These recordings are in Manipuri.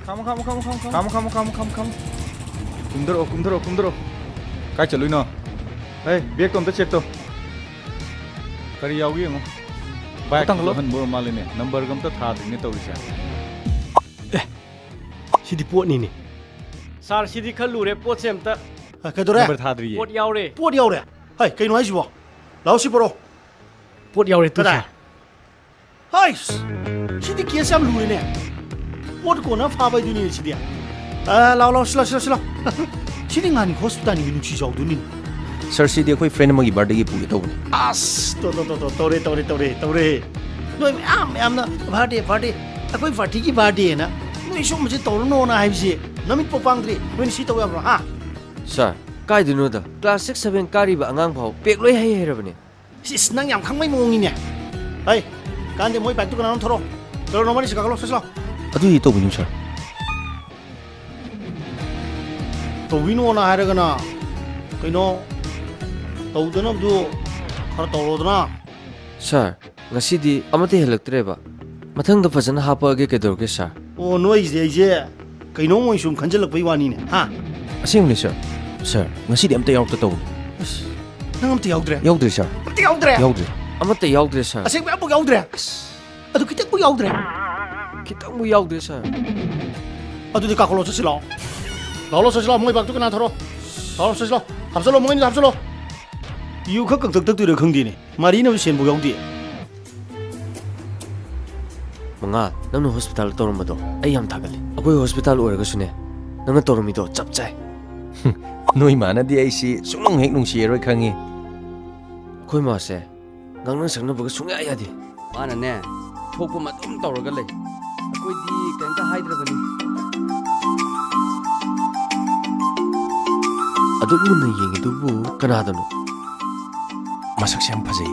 ꯈꯥꯝꯃꯣ ꯀꯨꯝꯊꯔꯛꯑꯣ ꯀꯥꯏ ꯆꯠꯂꯨꯏꯅꯣ ꯕꯦꯒꯇꯣ ꯑꯝꯇ ꯆꯦꯛ ꯇꯧ ꯀꯔꯤ ꯌꯥꯎꯒꯦ ꯌꯦꯡꯉꯣ ꯕꯥꯏꯛꯇꯣ ꯍꯟꯕ ꯑꯣꯏꯔ ꯃꯥꯜꯂꯦꯅꯦ ꯅꯝꯕꯔꯒ ꯑꯝꯇ ꯊꯥꯗ꯭ꯔꯤꯅꯦ ꯇꯧꯔꯤꯁꯦ 시디 뽀니니 ꯁꯥꯔ ꯁꯤꯗꯤ ꯈꯜꯂꯨꯔꯦ ꯄꯣꯠꯁꯦ ꯑꯝꯇ 그래도래 ꯅꯝꯕꯔ ꯊꯥꯗ꯭ꯔꯤꯌꯦ ꯄꯣꯠ ꯌꯥꯎꯔꯦ 뽀리 야오래 하이 그이노 하이시보 라오시 보러 ꯄꯣꯠ ꯌꯥꯎꯔꯦ two 그래 하이스 시디 기에서 함 루이네 뽀드 꼬나 파바이두니 시디야 라오 실라 시디 ngani hospital ni nuchi jawduni Sir, si di ako friend ng mga ibarda gi pugi tawon. as to tore noi am na birthday akoi party ki birthday na noi sum je torno na haibsi namit popangdri noi si taw yamra ha Sir, kay dino da. Class 6 7 kari ba angang phau pek loi hai hai rabani. sis nang yam khangmai mongini ne ai kande moi bag tu kana thoro toro nomani si kakalo sesla Adu ito bunim sir. to wino na hairagana kaino tawdana du khara tawrodna Sir, ngasi di amate helaktre ba. Mathang da fajana hapa age ke dorge sir. o noi je kaino moi sum khanjalak bai wani ne ha Asing ni sir. Sir, ngasi di amte yaw ta tawon. nang am te yaudre Yawdre sir. te yaudre Yawdre. Amate yawdre sir. asing ba bu yaudre adu kitak bu yaudre Kitang mo yawdre sir. adu de kakalo sesla lalo sesla moi bag tu kana thoro lalo sesla 합설로 멍이니 합설로 이유 각각 덕덕들을 긍디네 마리는 sen bu yaudi Mga, namno hospital torom ba do? Ay yam thagali. Akoy hospital oraga sune. Nangna toromi do chap chai. Noi mana di ai si sunong hek nung si eroi khangi. Akoy ma se. Nangna sangna baga sunga ya di. ꯃꯥꯅꯅꯦ ꯊꯣꯛꯄ ꯃꯇꯨꯝ ꯇꯧꯔꯒ ꯂꯩ ꯑꯩꯈꯣꯏꯗꯤ ꯀꯩꯝꯇ ꯍꯥꯏꯗ꯭ꯔꯕꯅꯤ Aduk muna yengidubu kanadano. Masak siyang pazay.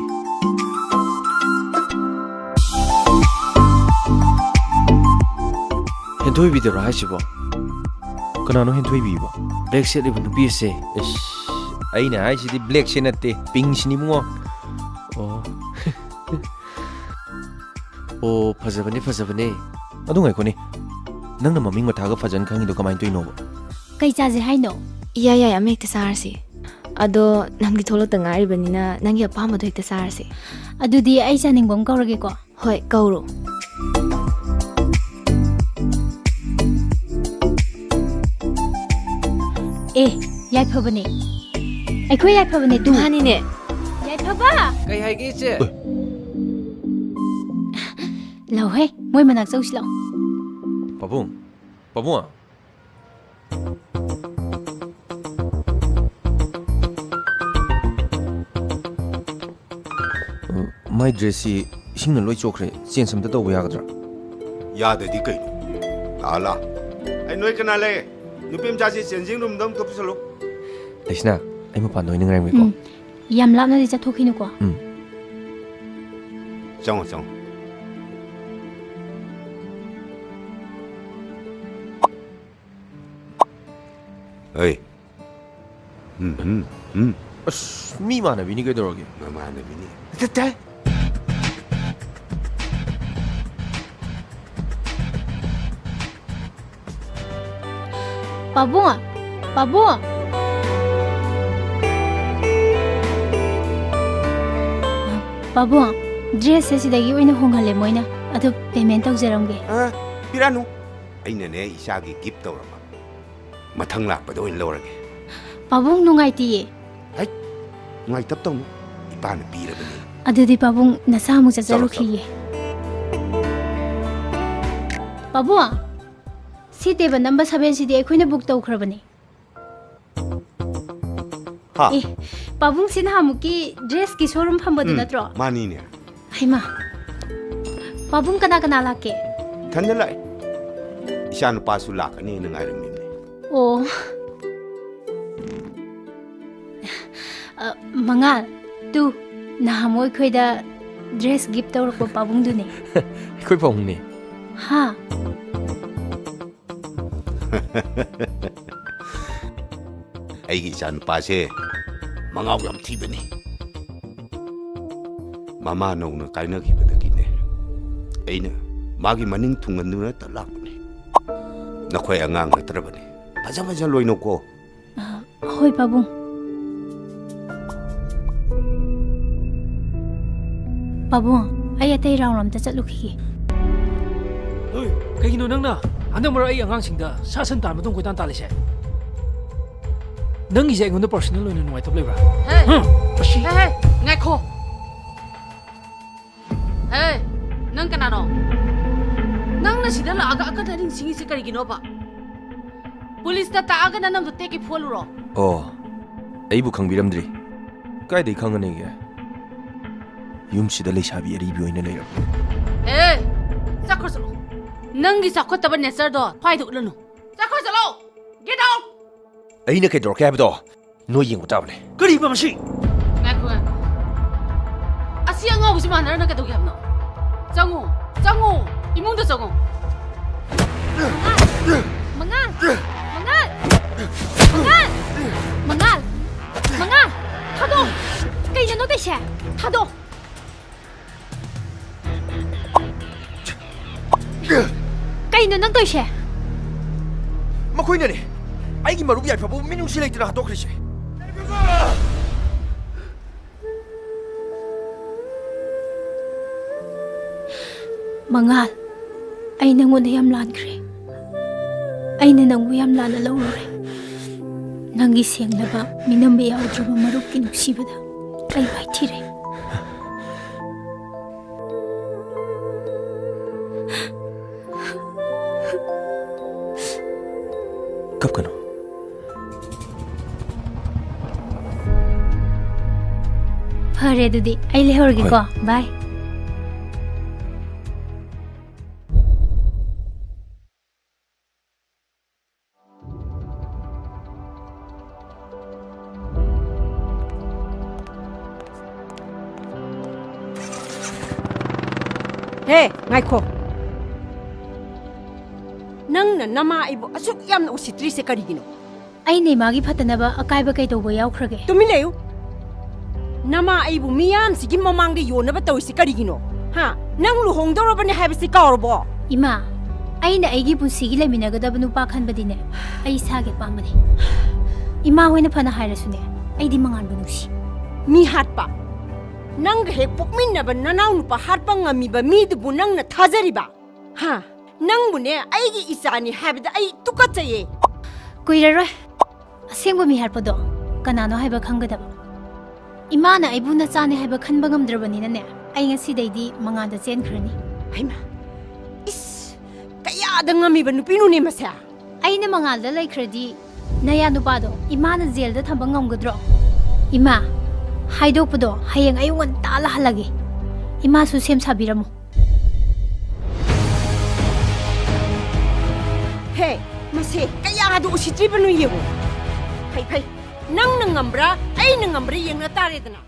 Hentoy video ra haisibo. Kanano hentoy bibo? Black set ibon BSA. Ish. Ay na ay si black set natte pink sini mo. Oh. Oh, fazabane. Adu ngai ko ni. Nang na maming mataga fajan kang ido kamain toy no. Kay chaje haino ꯌꯥꯏ ꯑꯃ ꯍꯦꯛꯇ ꯆꯥꯔꯁꯤ ꯑꯗꯣ ꯅꯪꯗꯤ ꯊꯣꯛꯂꯛꯇ ꯉꯥꯏꯔꯤꯕꯅꯤꯅ ꯅꯪꯒꯤ ꯑꯄꯥꯝꯕꯗꯣ ꯍꯦꯛꯇ ꯆꯥꯔꯁꯤ ꯑꯗꯨꯗꯤ ꯑꯩ ꯆꯥꯅꯤꯡꯕ ꯑꯃ ꯀꯧꯔꯒꯦꯀꯣ ꯍꯣꯏ ꯀꯧꯔꯣ ꯌꯥꯏꯐꯕꯅꯦ ꯑꯩꯈꯣꯏ ꯌꯥꯏꯐꯕꯅꯦ ꯇꯨ ꯃꯥꯅꯤꯅꯦ ꯌꯥꯏꯐꯕ ꯀꯩ ꯍꯥꯏꯒꯦ ꯏꯆꯦ ꯂꯥꯎꯍꯦ ꯃꯣꯏ ꯃꯅꯥꯛ ꯆꯧꯁꯤ ꯂꯥꯎ Pabung. My dressy ising na loy chokre chen samda taw yagadra. 야데디 그이노 알라 아이 너희 그날래 누빔 자시 센징 룸덤 kopsalo Lesna, ay mapan noy nang rang ko. ꯌꯥꯝ ꯂꯥꯞꯅꯗꯤ ꯆꯠꯊꯣꯛꯈꯤꯅꯨꯀꯣ 정어 어이 As mi mana bini kay dorogi. 마마네 비니 Tata. Pabunga Pabunga dress ꯑꯁꯤꯗꯒꯤ ꯑꯣꯏꯅ ꯍꯣꯡꯍꯜꯂꯦ ꯃꯣꯏꯅ ꯑꯗꯨ payment ꯇꯧꯖꯔꯝꯒꯦ 피라누 아이네네 이샤기 깁 떠오르마 마탕 락바도 인 러러게 Pabung nungaitiye ngay taptong ipana pirabani ꯑꯗꯨꯗꯤ Pabung ꯅꯁꯥ ꯑꯃꯨꯛ ꯆꯠꯆꯔꯨꯈꯤꯌꯦ Pabung ꯁꯤ ꯇꯦꯕꯜ ꯅꯝꯕꯔ 7 ꯁꯤꯗꯤ ꯑꯩꯈꯣꯏꯅ ꯕꯨꯛ ꯇꯧꯈ꯭ꯔꯕꯅꯦ 하 Pabung ꯁꯤ ꯅꯍꯥꯟꯃꯨꯛꯀꯤ ꯗ꯭ꯔꯦꯁꯀꯤ ꯁꯣꯔꯨꯝ ꯐꯝꯕꯗꯨ ꯅꯠꯇ꯭ꯔꯣ 마니네 ꯍꯩꯃꯥ Pabung ꯀꯅꯥ ꯂꯥꯛꯀꯦ 탄들라이 이샤는 빠수 락니 는 아름님네 ꯑꯣ Mangal tu nahamoy ꯑꯩꯈꯣꯏꯗ ꯗ꯭ꯔꯦꯁ ꯒꯤꯐ ꯇꯧꯔꯛꯄ Pabungꯗꯨꯅꯦ Koy pong ni. ꯍꯥ 아이기 이샤는 빠세 망아우 얌 티베니 마마 노는 까이너기버더기네 에이는 마기 마닝 퉁은누나 떨락네 ꯅꯈꯣꯏ ꯑꯉꯥꯡ ꯅꯠꯇ꯭ꯔꯕꯅꯤ ꯐꯖ ꯐꯖ ꯂꯣꯏꯅꯧꯀꯣ ꯍꯣꯏ ꯄꯥꯕꯨꯡ ꯄꯥꯕꯨꯡ ꯑꯩ ꯑꯇꯩ ꯔꯥꯎꯟ ꯑꯝꯇ ꯆꯠꯂꯨꯈꯤꯒꯦ ꯀꯩꯒꯤꯅꯣ ꯅꯪꯅ ꯍꯟꯗꯛ ꯃꯔꯛ ꯑꯩ ꯑꯉꯥꯡꯁꯤꯡꯗ ꯁꯥ ꯁꯟ ꯇꯥꯟꯕ ꯃꯇꯨꯡ ꯀꯣꯏꯇꯥꯟ ꯇꯥꯜꯂꯤꯁꯦ ꯅꯪꯒꯤꯁꯦ ꯑꯩꯉꯣꯟꯗ ꯄꯔꯁꯣꯅꯦꯜ ꯑꯣꯏꯅ ꯅꯨꯡꯉꯥꯏꯇꯕ ꯂꯩꯕ꯭ꯔꯥ ꯍꯦ ꯉꯥꯏꯈꯣ ꯍꯦ ꯅꯪ ꯀꯅꯥꯅꯣ ꯅꯪꯅ ꯁꯤꯗ ꯂꯥꯛꯑꯒ ꯑꯀꯟ ꯑꯔꯤꯡ ꯁꯤꯡꯉꯤꯁꯤ ꯀꯔꯤꯒꯤꯅꯣꯕ ꯄꯨꯂꯤꯁꯇ ꯇꯥꯛꯑꯒ ꯅꯪꯅ ꯇꯦꯛꯀꯤ ꯐꯣꯜꯂꯨꯔꯣ ꯑꯣ ꯑꯩꯕꯨ ꯈꯪꯕꯤꯔꯝꯗ꯭ꯔꯤ ꯀꯥꯏꯗꯩ ꯈꯪꯒꯅꯤꯒꯦ ꯌꯨꯝꯁꯤꯗ ꯂꯩꯁꯥꯕꯤ ꯑꯔꯤꯕꯤ ꯑꯣꯏꯅ ꯂꯩꯔꯕ ꯑꯦ ꯆꯠꯈ꯭ꯔꯣ ꯆꯠꯂꯣ ꯅꯪꯒꯤ ꯆꯥꯎꯈꯠꯇꯕ ꯅꯦꯆꯔꯗꯣ ꯁ꯭ꯋꯥꯏꯗ ꯎꯠꯂꯅꯨ ꯆꯠꯈ꯭ꯔꯣ ꯆꯠꯂꯣ ꯒꯦꯠ ꯑꯥꯎꯠ ꯑꯩꯅ ꯀꯩꯗꯧꯔꯛꯀꯦ ꯍꯥꯏꯕꯗꯣ ꯅꯣꯏ ꯌꯦꯡꯕ ꯇꯥꯕꯅꯦ ꯀꯔꯤꯕ ꯃꯁꯤ ꯉꯥꯏꯈꯣ ꯉꯥꯏꯈꯣ ꯑꯁꯤ ꯑꯉꯥꯎꯕꯁꯤ ꯃꯥꯟꯅꯔꯅ ꯀꯩꯗꯧꯒꯦ ꯍꯥꯏꯕꯅꯣ ꯆꯪꯉꯣ ꯆꯪꯉꯣ 이몽도 저거. Mangal! Mangal! Mangal! Mangal! Mangal! Thado! Cây nó tay xe! Thado! Cây nó tay xe! ꯃꯈꯣꯏꯅꯅꯦ ꯑꯩꯒꯤ ꯃꯔꯨꯞ ꯌꯥꯏꯐꯕꯕꯨ ꯃꯤꯅꯨꯡꯁꯤ ꯂꯩꯇꯅ ꯍꯥꯠꯇꯣꯛꯈ꯭ꯔꯤꯁꯦ Mangal, ay nangon yam lan kre. Ay na nangwo yam lan alaw re. Nangi siyang laba, minambi yaw drama maruk kinuksibada. Ay bay tire. Kap ka no? Pare dudi, ay lehorgi ko. Bye. Hey, ngaiko. Nangna nama ibo asuk yamna usitri se karigino. Ay ne magi phatanaba akaiba kai tawba yawkhrage. Tumi leyu. Nama ibo miyam sigi mamangde yonaba tawisi karigino. Ha, nang luhongdorobane habisi kawrbo. Ima, ay na aigi punsigi leminagadaba nupa khanbadine. Ay sage pamani. Ima hoina phana hairasune. Ay di manganbu nusi. Mi hatpa. Nang hek pokminaba nanaw nupa hatpa ngamiba midubu nang na thajariba. Ha, nang bune aigi isani habida ay tukatsaye. Kuiraroi. Asengba mi harpado. Kanano haiba khangadaba. Ima na aibu na chane haiba khanba ngamdrabanina ne. Ay ngasidaydi manganda chenkhrani. Haima. Is kaya da ngamiba nupinu ne masya. Ay na mangalda laikhradi naya nupado ima na jail da thamba ngamgadro. Ima haidokpado hayeng ayungan tala halagi. Ima su sem sabiramu. Hey, mase kaya adu usitri banu yebo. Hai, nang nangambra, ay nangambra yang natare dana.